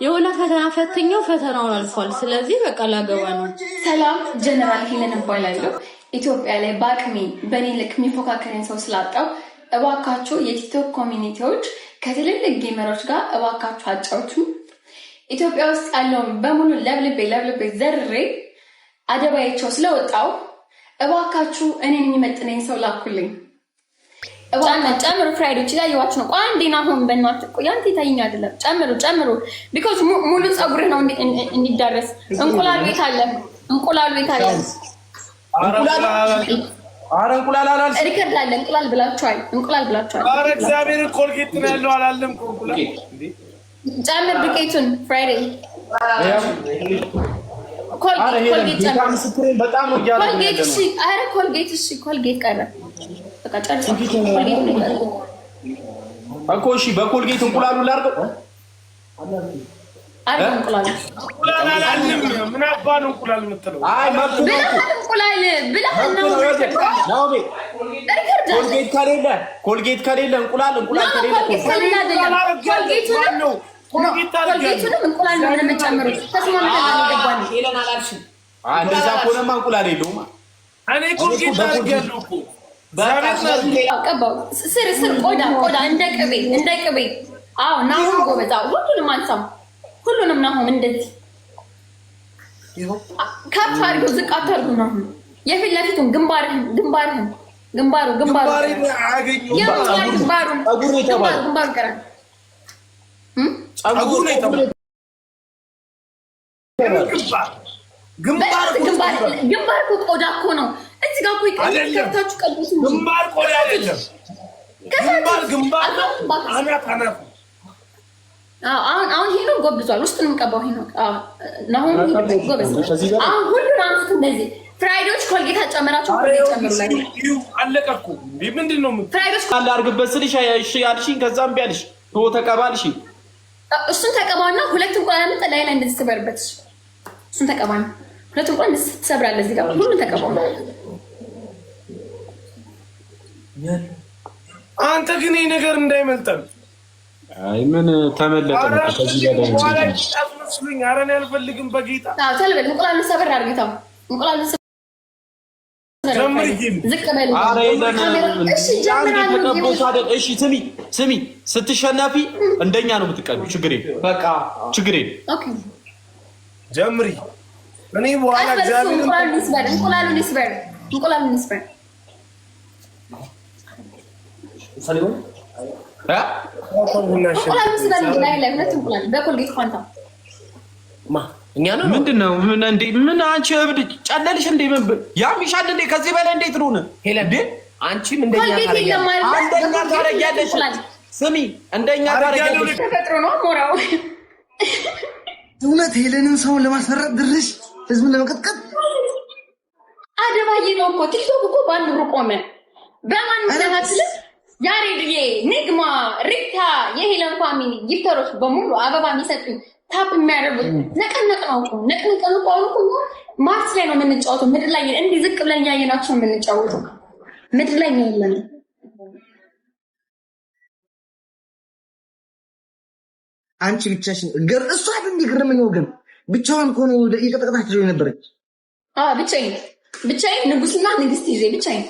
የሆነ ፈተና ፈትኛው ፈተናውን አልፏል። ስለዚህ በቃ ላገባ ነው። ሰላም ጀነራል ሄለን እባላለሁ። ኢትዮጵያ ላይ በአቅሜ በእኔ ልክ የሚፎካከረኝ ሰው ስላጣው እባካችሁ የቲክቶክ ኮሚኒቲዎች ከትልልቅ ጌመሮች ጋር እባካችሁ አጫውቱ። ኢትዮጵያ ውስጥ ያለውን በሙሉ ለብልቤ ዘርሬ አደባያቸው ስለወጣው እባካችሁ እኔን የሚመጥነኝ ሰው ላኩልኝ። ጨምሩ ፍራይዶች ያዩዋችሁ ነው። ቆይ አንዴ አሁን በእናትህ ቆይ አንተ ይታየኝ አይደለም። ጨምሩ ቢኮዝ ሙሉ ፀጉርህ ነው እንዲዳረስ። እንቁላል ቤት አለ። አረ እንቁላል አላል ሪከርድ አለ። እንቁላል ብላችኋል። አረ እግዚአብሔር ኮልጌት ነው ያለው አላለም። እንቁላል ጨምር ዱቄቱን ፍራይዴ ኮልጌት ጨምር። በጣም ነው ያለው። ኮልጌት ቀረ በቃ ጨርሰ እኮ እሺ፣ በኮልጌት እንቁላሉ ላድርገው። አረ እንቁላል አላለም። ምን አባ ነው እንቁላል የምትለው? አይ ብለህ ነው ኮልጌት ከሌለ እንቁላል ከሌለ ኮልጌቱንም እንቁላል ነው የምንጨምሩት። ተስማምተን ገባን። ሄለን አላልሽም? እንደዛ ከሆነማ እንቁላል የለውም። እኔ ኮልጌት አድርጌያለሁ እኮ ቀባው። ስር ቆዳ እንደ ቅቤ። አዎ ናሁም ጎበዛ። ሁሉንም አልሳም። ሁሉንም ናሁም እንደዚህ ከፍ አድርገው ዝቅ አታርጉ። ናሁም የፊት ለፊቱን ግንባሩን ግንባር እኮ ቆዳ እኮ ነው። እዚህ ጋር እኮ ከፍታችሁ ቀልቡት እንጂ ግንባር ቆዳ አይደለም። ግንባር አናት። አሁን ሄኖክ ጎብዟል። ውስጡንም ቀባው ሄኖክ። ናሁን ጎበዝ። አሁን ሁሉን አንተ እንደዚህ ፍራይዶች ኮልጌት አጨመራችሁ። ኮልጌት ጨምሩ ላይ አለቀ እኮ። ምንድን ነው ፍራይዶች ካለ አድርግበት ስልሽ እሺ አልሽኝ። ከዛም ቢያልሽ ተቀባልሽ። እሱን ተቀባውና ሁለት እንቁላል አመጣ ላይ እንደዚህ ትበርበት። እሱን ተቀባና ሁለት እንቁላል ትሰብራለህ። እዚህ ጋር ሁሉን ተቀባው። አንተ ግን ይሄ ነገር እንዳይመልጠን። አይ ምን ተመለጠ? ከዚህ ጋር አስመስሉኝ። ኧረ እኔ አልፈልግም በጌታ። አዎ ተልበል። እንቁላል ሰበር አድርገው። እንቁላል ዝቅ በል። ኧረ እሺ ስሚ ስትሸነፊ እንደኛ ነው የምትቀቢው። ችግር የለም በቃ ችግር የለም። ኦኬ ጀምሪ። እኔ በኋላ እግዚአብሔር እንቁላሉን ይስበር። ሰሊሆን ምንድን ነው? ምን አንቺ እብድ ጨለልሽ እንዴ? ምን ያምሻል እንዴ? ከዚህ በላይ እንዴት ነው? ሄለን አንቺም እንደኛ ታረጊያለሽ። ስሚ እንደኛ ታረጊያለሽ። ተፈጥሮ ነው ሞራው። እውነት ሄለንን ሰውን ለማስፈራት ድርሽ ህዝብን ለመቀጥቀጥ አደባዬ ነው እኮ። ቲክቶክ እኮ በአንድ ብሩ ቆመ። በማን ምክንያት ያሬድዬ፣ ንግማ፣ ሪታ የሄለን ፋሚሊ ጊፍተሮች በሙሉ አበባ የሚሰጡኝ ታፕ የሚያደርጉት ነቀነቅ ነው እኮ። ነቅነቅ እኮ ማርስ ላይ ነው የምንጫወተው። ምድር ላይ እንዲህ ዝቅ ብለን እያየናቸው የምንጫወተው ምድር ላይ ነው ያለን። አንቺ ብቻሽን እሷ እንደ ገረመኝ ወገን ብቻዋን እኮ ነው እየቀጠቀጣች የነበረች። ብቻዬን ንጉስና ንግስት ይዤ ብቻዬን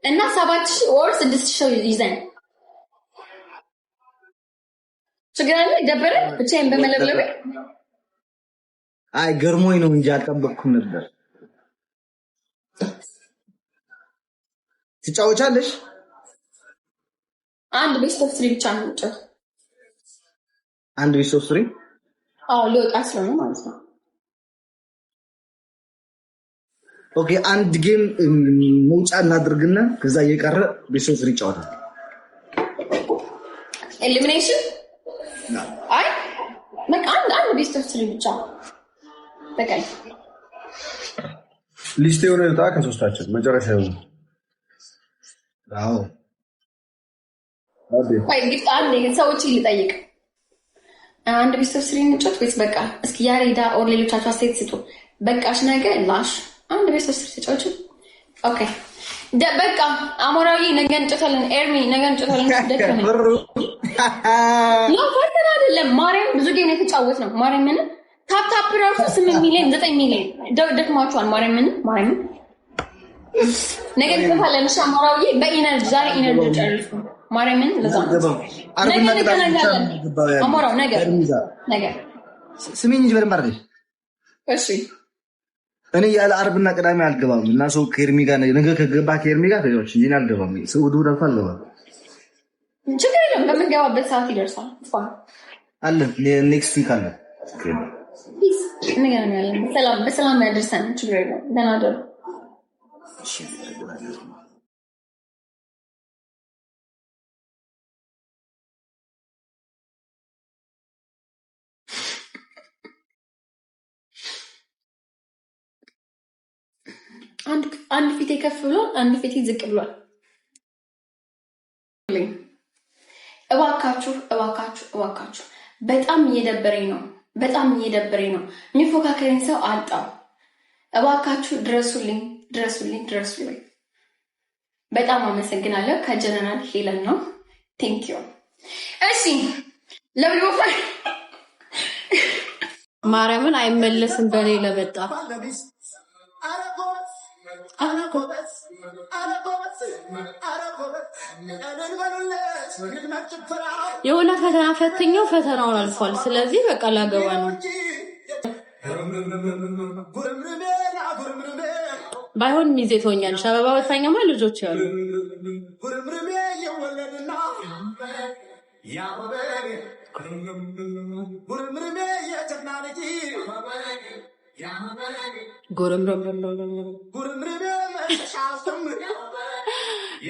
እና 7000 or 6000 ይዘን ችግር አለ? ደበረ ብቻዬን በመለብለብ። አይ ገርሞኝ ነው እንጂ አልጠበቅኩም ነበር። ትጫወቻለሽ? አንድ ቤስት ኦፍ 3 ብቻ ነው የምጫወተው። አንድ ቤስት ኦፍ 3? አዎ ሊወጣ ስለሆነ ማለት ነው። ኦኬ አንድ ጌም መውጫ እናድርግና ከዛ እየቀረ ቤስት ኦፍ 3 ይጫወታል። ኤሊሚኔሽን አይ በቃ አንድ ቤስት ኦፍ 3 ብቻ በቃ። ሊስት የሆነ ልጣ ከሶስታችን መጨረሻ ይሆናል። አዎ አይ ግድ አንዴ ሰዎች ሊጠይቅ አንድ ቤስት ኦፍ 3 እንጫወት ወይስ በቃ? እስኪ ያሬዳ ኦር ሌሎቻችሁ አስተያየት ስጡ። በቃሽ ነገ ላሽ አንድ ቤስት ኦፍ 3 ተጫወቱ። ኦኬ በቃ አሞራዊ ነገ እንጨታለን። ኤርሚ ነገ እንጨታለን። ደከመኝ ነው ፈተና አይደለም። ማርያም ብዙ ጌም የተጫወት ነው። ማርያም ምን ታፕ ራሱ 8 ሚሊዮን 9 ሚሊዮን ደክማችኋል። ማርያም ነገ እንጨታለን። እሺ አሞራዊ በኢነርጂ ዛሬ ኢነርጂ ጨርሱ። ማርያም ምን ለዛ ነገ እንገናኛለን። አሞራው ነገ ስሚኝ እንጂ በደንብ አድርገሽ እሺ። እኔ ያለ ዓርብና ቅዳሜ አልገባም እና ሰው ከኤርሚ ጋር ነገ ከገባ ከኤርሚ ጋር ከጆች እንጂ አልገባም። ሰው ወደ አልገባም። ችግር የለም። በምንገባበት ሰዓት ይደርሳል። አለ ኔክስት ዊክ አለ። ፒስ እንገናኛለን። በሰላም ያደርሰን። ችግር የለም። ደህና ደሩ። አንድ ፊቴ ከፍ ብሏል፣ አንድ ፊቴ ዝቅ ብሏል። እባካችሁ በጣም እየደበረኝ ነው። የሚፎካከረኝ ሰው አጣው። እባካችሁ ድረሱልኝ። በጣም አመሰግናለሁ። ከጀነራል ሄለን ነው። ቴንክ ዩ። እሺ ለብሎፋ ማርያምን አይመለስም በኔ ለመጣ የሆነ ፈተና ፈትኛው ፈተናውን አልፏል። ስለዚህ በቃ ላገባ ነው። ባይሆን ሚዜ ትሆኛለሽ። አበባ በታኛማ ልጆች ያሉ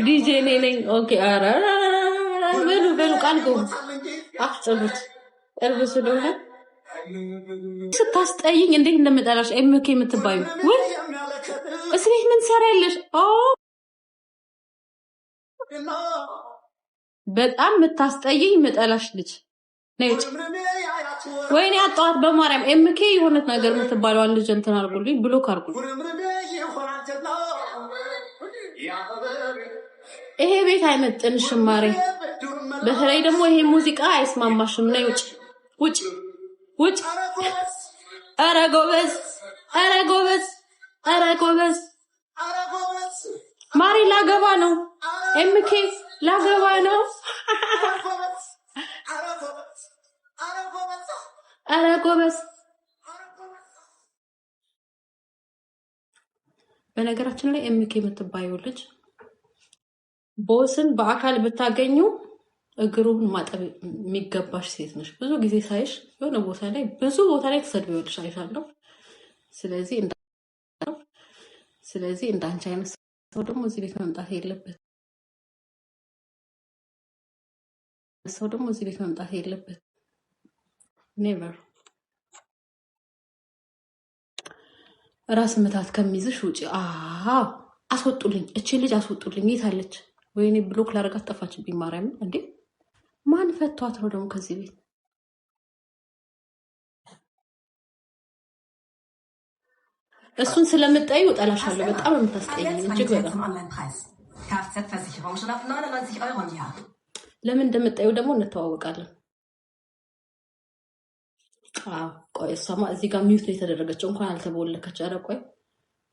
ዲጄ ነኝ። ኦኬ አረ በሉ ቃል ጎ አፍጥሩት ቅርብ ስለሆነ ስታስጠይኝ እንዴት እንደምጠላሽ ኤምኬ የምትባዩ ወይ እስኪ ምን ትሰሪያለሽ? በጣም የምታስጠይኝ ምጠላሽ ልጅ ነጭ ወይኔ አጣዋት በማርያም ኤምኬ የሆነት ነገር የምትባለዋን ልጅ እንትን አድርጉልኝ፣ ብሎክ አድርጉልኝ። ይሄ ቤት አይመጥንሽም ማሬ። በተለይ ደግሞ ይሄ ሙዚቃ አይስማማሽም። ነይ ውጭ። ኧረ ጎበዝ ማሪ ላገባ ነው። ኤምኬ ላገባ ነው። ኧረ ጎበዝ። በነገራችን ላይ ኤምኬ የምትባየው ልጅ ቦስን በአካል ብታገኙ እግሩን ማጠብ የሚገባሽ ሴት ነሽ። ብዙ ጊዜ ሳይሽ የሆነ ቦታ ላይ ተሰድቢያለሽ አይሻለሁ። ስለዚህ እንዳንቺ አይነት ሰው ደግሞ እዚህ ቤት መምጣት የለበት። ኔቨር። ራስ ምታት ከሚይዝሽ ውጪ። አስወጡልኝ፣ እቺ ልጅ አስወጡልኝ። የት አለች? ወይኔ ብሎክ ላደርጋት ጠፋችብኝ። ማርያም እንዴ ማን ፈቷት ነው ደግሞ ከዚህ ቤት? እሱን ስለምጠዩ እጠላሻለሁ። በጣም የምታስጠይኝ እጅግ በጣም። ለምን እንደምጠዩ ደግሞ እንተዋወቃለን። ቆይ እሷማ እዚህ ጋር ሚውት ነው የተደረገችው። እንኳን አልተቦለከች። ኧረ ቆይ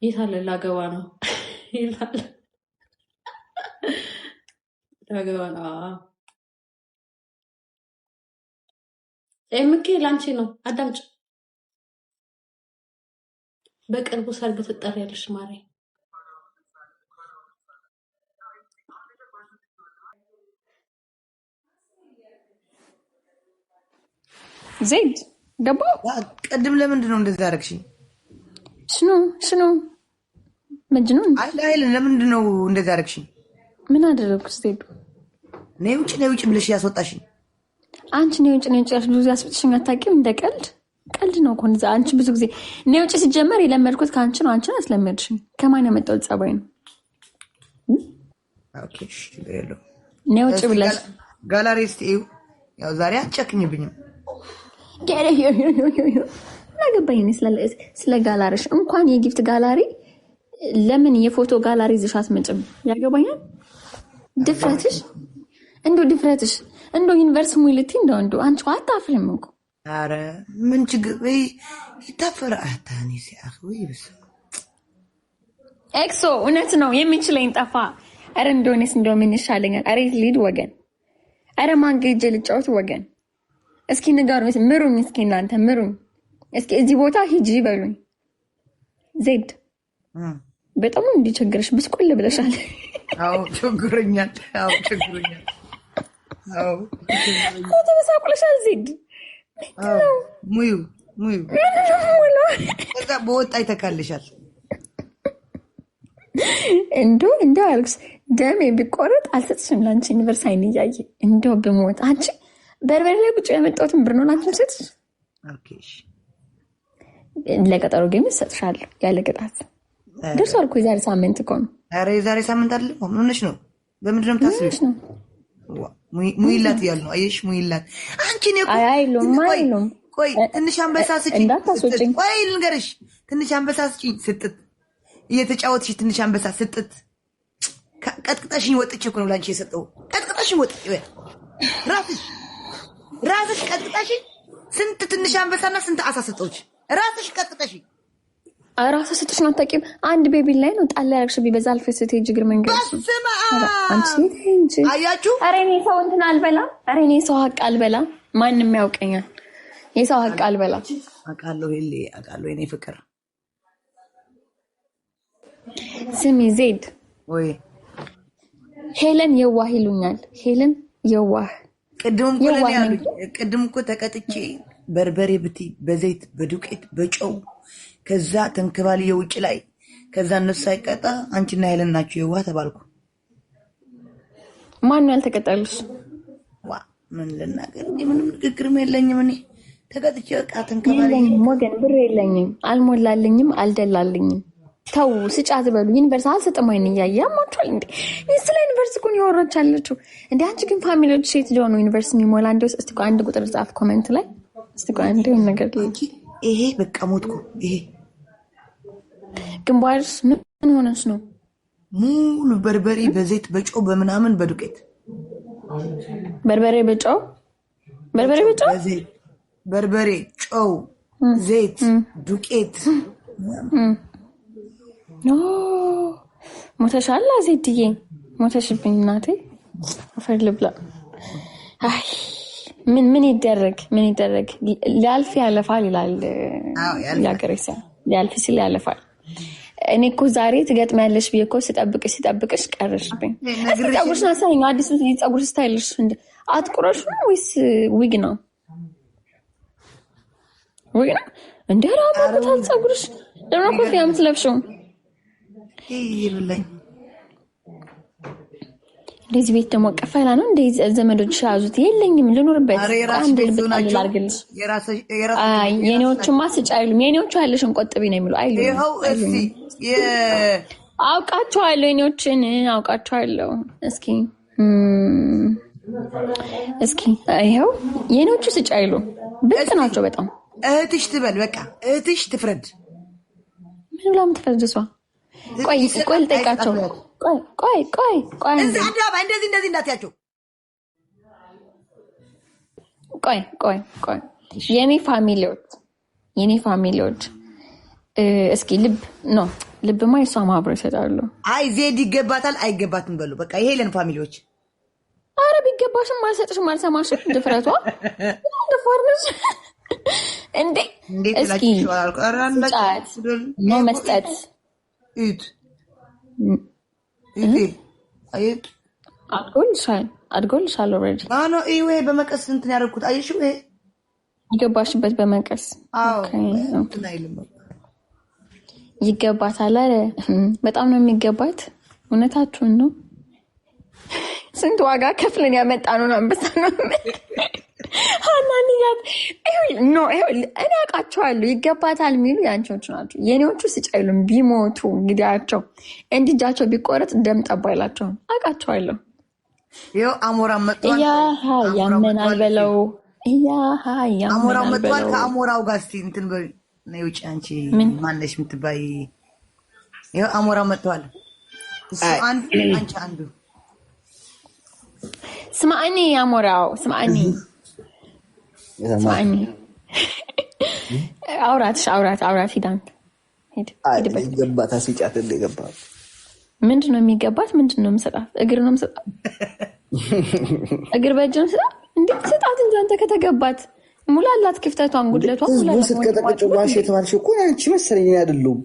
የት አለ? ላገባ ነው ይላል። ላገባ ነው። ኤምኬ ላንቺ ነው። አዳምጭ። በቅርቡ ሰርግ ትጠሪያለሽ ማሬ። ዜድ ገባ። ቅድም ለምንድን ነው እንደዛ ያደረግሽኝ? ሽኑ መጅኑን አይል ለምንድን ነው እንደዛ ያደረግሽኝ? ምን አደረግኩ? ዜድ ነይ ውጭ ብለሽ ያስወጣሽኝ አንቺ። ነይ ውጭ ያልሽ ብዙ ያስወጥሽኝ አታውቂም። እንደ ቀልድ ነው እኮ እንደዛ። አንቺ ብዙ ጊዜ ነይ ውጭ ሲጀመር የለመድኩት ከአንቺ ነው። አንቺን አስለመድሽኝ። ከማን ያመጣው ጸባይ ነው? ኦኬ እሺ ይለው ነይ ውጭ ብለሽ ጋላሪ እስቲ ያው ዛሬ አትጨክኝብኝም። አገባኝ ስለ ጋላሪሽ እንኳን የጊፍት ጋላሪ ለምን የፎቶ ጋላሪ ይዘሽ አትመጭም? ያገባኛል። ድፍረትሽ እንደው ዩኒቨርሲቲ ሙልቲ እንደው አንቺ አታፍሪም እኮ። ኧረ ምን ችግር ወይ ይታፈራ አታኒ ሲአኽ ወይ ብስ ኤክሶ እውነት ነው የሚችለኝ ጠፋ። ኧረ እንደሆነስ እንደው ምን ይሻለኛል? ኧረ ሊድ ወገን፣ ኧረ ማን ጋር ሂጅ ልጫወት ወገን። እስኪ ንገሩኝ፣ ምሩኝ፣ እስኪ እናንተ ምሩኝ። እስኪ እዚህ ቦታ ሂጂ በሉኝ። ዜድ በጣም እንዲቸግርሽ ብስቁል ብለሻል። አዎ ችግረኛል። ተበሳቁለሻል ዜድ። ሙዩ ከዛ በወጣ ይተካልሻል። እንዶ አልክስ ደሜ ቢቆረጥ አልሰጥሽም ለአንቺ ዩኒቨርስ አይን እያየ እንዶ ብሞት አንቺ በርበሬ ላይ ቁጭ ያመጣሁትን ብር ነው አንቺ ሰጥሽ። ለቀጠሮ ግን ሰጥሻለሁ ያለ ቅጣት። ደርሷል እኮ የዛሬ ሳምንት እኮ ነው። ኧረ የዛሬ ሳምንት አይደለም። ምን ሆነሽ ነው? በምንድን ነው የምታስቢው? ሙይላት እያሉ ነው። አየሽ ሙይላት አንቺ ነው። አይሉም። ቆይ ትንሽ አንበሳ ስጪኝ እንዳታስወጪኝ። ቆይ ልንገርሽ፣ ትንሽ አንበሳ ስጪኝ ስጥት እየተጫወትሽ ትንሽ አንበሳ ስጥት። ቀጥቅጠሽኝ ወጥቼ እኮ ነው ላንቺ የሰጠው። ቀጥቅጠሽኝ ወጥቼ ራስሽ ቀጥቅጠሽኝ። ስንት ትንሽ አንበሳና ስንት አሳ ሰጠሁሽ። ራስሽ ቀጥቅጠሽኝ። ራስሽ ስጥሽ ነው አታውቂም። አንድ ቤቢ ላይ ነው ጣላ ያርክሽ ቢበዛ አልፈ ስትሄጂ እግር መንገድ አንቺ አያችሁ። ኧረ እኔ ሰው እንትን አልበላም። ኧረ እኔ ሰው ሀቅ አልበላም። ማንም ያውቀኛል። የሰው ሀቅ አልበላም። አውቃለሁ የኔ ፍቅር። ስሚ ዜድ ወይ ሄለን የዋህ ይሉኛል። ሄለን የዋህ ቅድም እኮ ተቀጥቼ በርበሬ ብቲ በዘይት በዱቄት በጨው ከዛ ተንከባል የውጭ ላይ ከዛ እነሱ ሳይቀጣ አንቺና ሄለን ናችሁ የዋህ ተባልኩ። ማን ያልተቀጣልሽ? ምን ልናገር? ምንም ንግግርም የለኝም እኔ ተቀጥቼ በቃ ተንከባል ወገን ብር የለኝም፣ አልሞላልኝም፣ አልደላልኝም። ተው ስጫት በሉ። ዩኒቨርሲቲ አልሰጥም አይን እያየ ያማችኋል እንዴ? ስለ ዩኒቨርሲቲ እኮ ያወራች አለችው እንዴ? አንቺ ግን ፋሚሊዎች ሴት ጆ ነው ዩኒቨርሲቲ የሚሞላ እንደው እስቲ አንድ ቁጥር ጻፍ ኮሜንት ላይ እስቲ አንድ ነገር ይሄ በቃ ሞትኩ። ይሄ ግንባርሽ ምን ሆነሽ ነው? ሙሉ በርበሬ በዘይት በጨው በምናምን በዱቄት በርበሬ በጨው በርበሬ ጨው ዘይት ዱቄት ሞተሻል ዜድዬ፣ ሞተሽብኝ እናቴ። አፈር ልብላ። አይ ምን ይደረግ ሊያልፍ ያለፋል ይላል ያገሬ ሰው። ሊያልፍ ሲል ያለፋል። እኔ እኮ ዛሬ ትገጥሚያለሽ ብዬ እኮ ስጠብቅሽ ቀረሽብኝ። እስኪ ፀጉርሽን አሳይኝ። አዲስ ፀጉር ስታይልሽ አጥቁረሽ ነው ወይስ ዊግ ነው? ዊግ ነው እንደ ራማታል ፀጉርሽ። ደግሞ ኮፍያ የምትለብሽው ይብላኝ። ለዚህ ቤት ደግሞ ቀፈላ ነው እንደ ዘመዶች ያዙት። የለኝም ልኖርበት። አንድ ልብ ላርግልሽ። አይ የኔዎቹማ ስጭ አይሉም። የኔዎቹ ያለሽን ቆጥቢ ነው የሚሉ አይሉም። ይኸው አውቃቸዋለሁ፣ የኔዎችን አውቃቸዋለሁ። እስኪ ይኸው የኔዎቹ ስጭ አይሉም። ብልጥ ናቸው በጣም። እህትሽ ትበል በቃ እህትሽ ትፍረድ። ምን ብላ የምትፈርድ እሷ? ቆይ ልጠይቃቸው። ቆይ እንደዚህ እንዳትያቸው። ቆይ የኔ ፋሚሊዎች እስኪ ልብማ የሷ ማህበሩ ይሰጣሉ። አይ ዜድ ይገባታል አይገባትም በሉ በቃ የሄለን ፋሚሊዎች። አረ ቢገባሽም አልሰጥሽም፣ አልሰማሽም። ድፍረቷ ድፎርነሽ እንዴ! እስኪ ጫት ነው መስጠት አድጎልሻል ኦልሬዲ። ይሄ በመቀስ እንትን ያደረኩት አየሽው? ይሄ ይገባሽበት በመቀስ ይገባታል። አረ በጣም ነው የሚገባት። እውነታችሁን ነው። ስንት ዋጋ ከፍለን ያመጣነው አንበሳ ነው። ሀናንያት እኔ አውቃቸዋለሁ። ይገባታል የሚሉ የአንቺዎቹ ናቸው። የኔዎቹ ስጫይሉም ቢሞቱ እንግዲያቸው እንዲጃቸው ቢቆረጥ ደም ጠባ አይላቸውም። አውቃቸዋለሁ። ይኸው አሞራ መጥቷል። ያመናል በለው። አሞራው መጥቷል። ከአሞራው ጋር እስኪ እንትን በይ ውጭ። አንቺ ማነሽ የምትባይ ይኸው አሞራ መጥተዋል። እሱ አንዱ አንቺ አንዱ። ስማዕኒ አሞራው ስማዕኒ አውራት ሂዳንት ገባታ ሲጫት ገባ። ምንድን ነው የሚገባት? ምንድን ነው የምሰጣት? እግር ነው የምሰጣት? እግር በእጅ ነው የምሰጣት? እንዴት ስጣት እንጂ አንተ ከተገባት ሙላላት፣ ክፍተቷን ጉድለቷን ሙላላት። ስትቀጠቅጭ ዋሽ የተባልሽ እኮ አንቺ መሰለኝ አይደለም።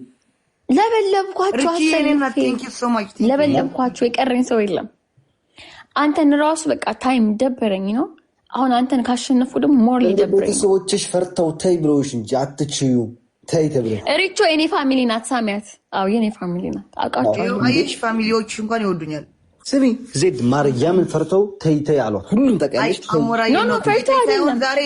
ለበለብኳቸው የቀረኝ ሰው የለም። አንተን ራሱ በቃ ታይም ደበረኝ ነው። አሁን አንተን ካሸነፉ ደግሞ ሞር ሊደብረኝ። ቤተሰቦችሽ ፈርተው ተይ ብለውሽ እንጂ አትችዩም ተይ ተብለ። ሪቾ የኔ ፋሚሊ ናት ሳሚያት። አዎ የኔ ፋሚሊ ናት አውቃቸው። አየሽ ፋሚሊዎች እንኳን ይወዱኛል። ስሚ ዜድ ማርያምን ፈርተው ተይ ተይ አሏት። ሁሉም ተቀያየሽ። ኖ ፈርተው አይደለም። ዛሬ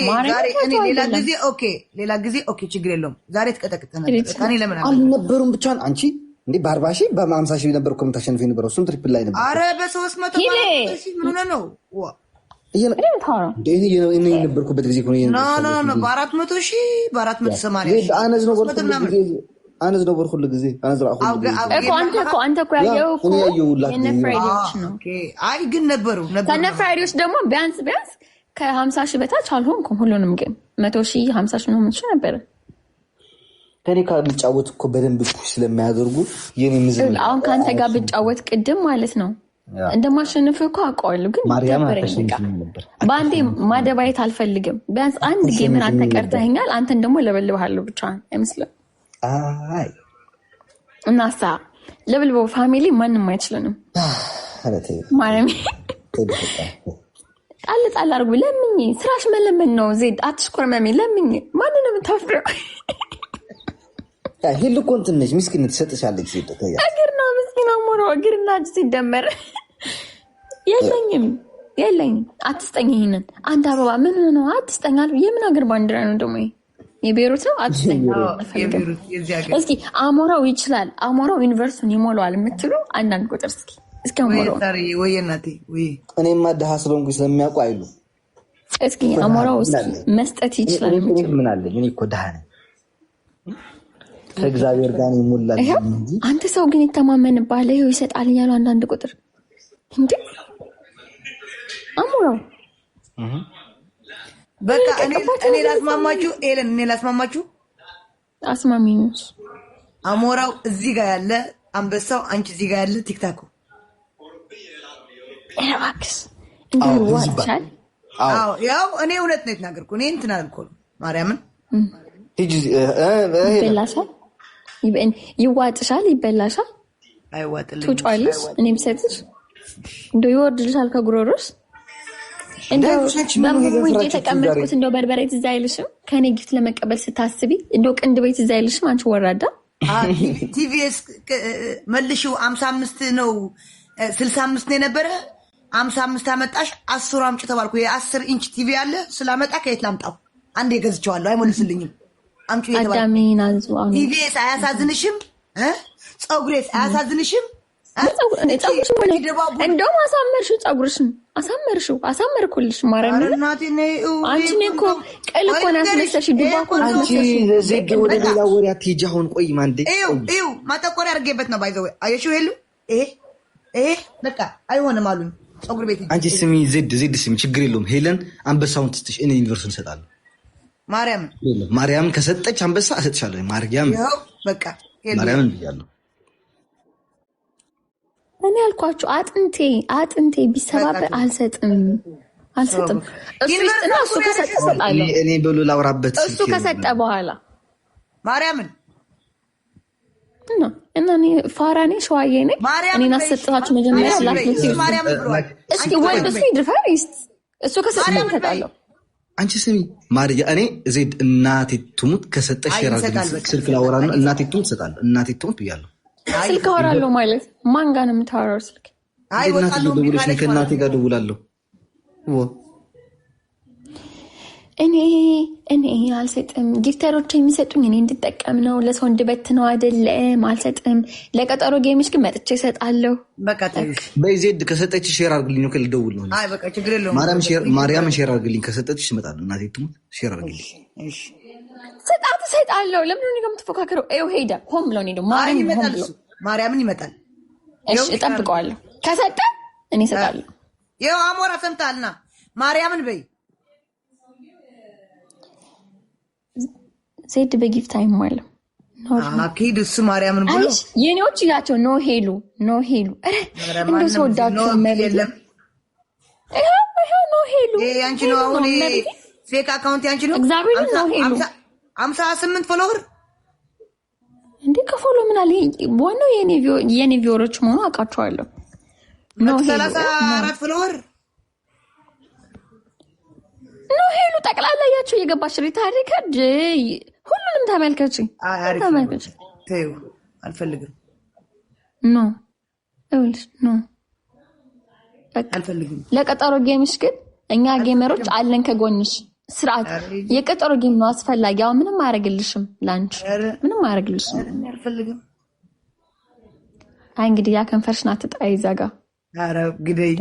እኔ ሌላ ጊዜ ኦኬ ችግር የለውም። ዛሬ ተቀጠቅጠናል። እኔ ለምን አልነበሩም ብቻን አንቺ እንዴ በ40 ሺህ በ50 ሺህ ነበር እኮ የምታሸንፊ የነበረው። እሱም ትሪፕል ላይ ነበር። አረ በ300 ምን ሆነ ነው እኔ የነበርኩበት ጊዜ ኖ በ400 ሺህ በ480 አነዝ ነው በርኩ ሁሉ ጊዜ አነዝ ነው አንተ እኮ ያየው እኮ የነ ፍራይዴዎች ነው። አይ ግን ነበሩ ከነ ፍራይዴዎች ደግሞ ቢያንስ ከ50 ሺህ በታች አልሆንኩም። ሁሉንም ግን 100 ሺህ 50 ሺህ ነው የምትችል ነበር። ከኔ ጋር ብጫወት እኮ በደንብ ፑሽ ስለሚያደርጉ የኔ ምዝም አሁን ካንተ ጋር ብጫወት ቅድም ማለት ነው እንደማሸነፍ እኮ አውቀዋለሁ። ግን በአንዴ ማደባየት አልፈልግም። ቢያንስ አንድ ጌምን አንተ ቀርተኸኛል። አንተን ደግሞ ለበልብሃለሁ ብቻ አይመስልም? አይ እናሳ ለበልበው ፋሚሊ ማንም አይችልንም። ማርያም ጣል አድርጉ። ለምኝ ስራሽ መለመን ነው። ዜድ አትሽኮርመሚ። ለምኝ ማንንም የምታፍረው ሄሉ እኮ እንትን ነች፣ ምስኪን ትሰጥሻለች። ዜድ እግርና ምስኪን አሞራው እግርና እጅ ሲደመር የለኝም። አትስጠኝ። ይሄንን አንድ አበባ ምን ነው አትስጠኛል። የምን ሀገር ባንዲራ ነው ደግሞ? የቤሩት ነው። አትስጠኝ። እስኪ አሞራው ይችላል፣ አሞራው ዩኒቨርሲቲውን ይሞላዋል የምትሉ አንዳንድ ቁጥር እስኪ አሞራው ወይ እናቴ ወይ እኔማ ደሃ ስለሆንኩ ስለሚያውቁ አይሉ እስኪ አሞራው መስጠት ይችላል የምትሉ ምን አለ? እኔ እኮ ደሃ ነኝ ከእግዚአብሔር ጋር ይሞላል እንጂ አንተ ሰው ግን ይተማመንብሃል። ይሄው ይሰጣል እያሉ አንዳንድ ቁጥር እንዴ አሞራው በቃ እኔ ላስማማችሁ ኤለን እኔ ላስማማችሁ አስማሚኝስ አሞራው እዚህ ጋር ያለ አንበሳው አንቺ እዚህ ጋር ያለ ቲክታኩ እባክሽ እንደው ዋቻል። አዎ ያው እኔ እውነት ነው የተናገርኩ። እኔ እንትን አልኩ ማርያምን ይበላሻል፣ ይዋጥሻል፣ ይበላሻል፣ አይዋጥልኝ ትውጫለሽ። እኔም ሰጥሽ እንደው ይወርድልሻል ከጉሮሮስ። እንደው በሙሉ የተቀመጥኩት እንደው በርበሬ ትዝ አይልሽም? ከኔ ጊፍት ለመቀበል ስታስቢ እንደው ቅንድቤ ትዝ አይልሽም? አንቺ ወራዳ ቲቪኤስ መልሽው 55 ነው 65 ነው የነበረ 55 አመጣሽ 10 አምጪ ተባልኩ። የ10 ኢንች ቲቪ አለ ስላመጣ ከየት ላምጣው? አንዴ ገዝቼዋለሁ አይሞልስልኝም። አምጪ የተባልኩ ቲቪኤስ አያሳዝንሽም? ፀጉሬስ አያሳዝንሽም? እንደውም አሳመርሽው፣ ፀጉርሽን አሳመርኩልሽ። ማርያም አንቺ እኮ ቅል እኮ ነው ያስመሰልሽ። ዱባ እኮ ነው ያስመሰልሽ። ዜግ ወደ ሌላ ወሬ አትሄጂ። አሁን ቆይ ማንዴ እዩ ማጠቆሪያ አድርጌበት ነው ባይዘው። አየሽው ሄሉ ይሄ በቃ አይሆንም አሉኝ። ፀጉር ቤት አንቺ ስሚ ዜድ ስሚ፣ ችግር የለውም ሄለን አንበሳውን ትስጥሽ፣ እኔ ዩኒቨርሲቲ እንሰጣለሁ። ማርያም ከሰጠች አንበሳ እሰጥሻለሁ። ማርያም ይኸው በቃ ማርያምን ብያለሁ። እኔ ያልኳችሁ አጥንቴ ቢሰባበር አልሰጥም። እሱ ውስጥና እሱ ከሰጠ እሰጣለሁ። እኔ በሉ ላውራበት እሱ ከሰጠ በኋላ ማርያምን እና እኔ ፋራ ነኝ፣ ሸዋዬ ነኝ። እኔን አሰጥታችሁ መጀመሪያ ስላትመስ እስኪ ወንድ እሱ ይድፈር እሱ ከሰጠ እሰጣለሁ። አንቺ ስሚ ማርያ፣ እኔ ዜድ እናቴ ትሙት ከሰጠሽ ስልክ ላወራ ነው። እናቴ ትሙት እሰጣለሁ። እናቴ ትሙት ብያለሁ። ስልክ አወራለሁ ማለት ማን ጋር ነው የምታወራው? ስልክ ከእናቴ ጋር ደውላለሁ። እኔ አልሰጥም። ጊፍተሮች የሚሰጡኝ እኔ እንድጠቀም ነው፣ ለሰው እንድበት ነው አይደለም። አልሰጥም። ለቀጠሮ ጌሞች ግን መጥቼ እሰጣለሁ። በዜድ ከሰጠች ሼር አድርግልኝ ነው ልደውል ነው። ማርያም ሼር አድርግልኝ ከሰጠች እመጣለሁ። እናቴ ትሙት ሼር አድርግልኝ። ሰጣት እሰጣለሁ። ለምን ነው የምትፎካከረው? ይኸው ሄደ ሆም ብለው ሄደ። ማርያም ማርያምን ይመጣል። እሺ እጠብቀዋለሁ። ከሰጠ እኔ እሰጣለሁ። ይኸው አሞራ ሰምታልና ማርያምን በይ። ዜድ በጊፍት አይሟልም። አኪድ እሱ ማርያምን ብሎ የኔዎች ይላቸው ኖ ሄሉ እንደ ሰወዳችሁ የለም። ኖ ሄሉ ያንቺ ነው። አሁን ፌክ አካውንት ያንቺ ነው። እግዚአብሔር ነው ሄሉ 58 ፎሎወር እንዴ ከፎሎ ምን አለ ዋናው የኔ ቪወሮች መሆኑ አውቃቸዋለሁ። ኖ ሄሉ 34 ፎሎወር ኖ ሄሉ ጠቅላላ ያቸው የገባች ሪታሪከርድ ሁሉንም ተመልከች። ተይው አልፈልግም። ኖ አልፈልግም። ለቀጠሮ ጌምሽ ግን እኛ ጌመሮች አለን ከጎንሽ። ስርዓት የቀጠሮ ጌም ነው አስፈላጊ። አሁን ምንም አያደርግልሽም፣ ላንቺ ምንም አያደርግልሽም። አልፈልግም። አይ እንግዲህ ያ ከንፈርሽን አትጣይ ዘጋ። ኧረ ግደይ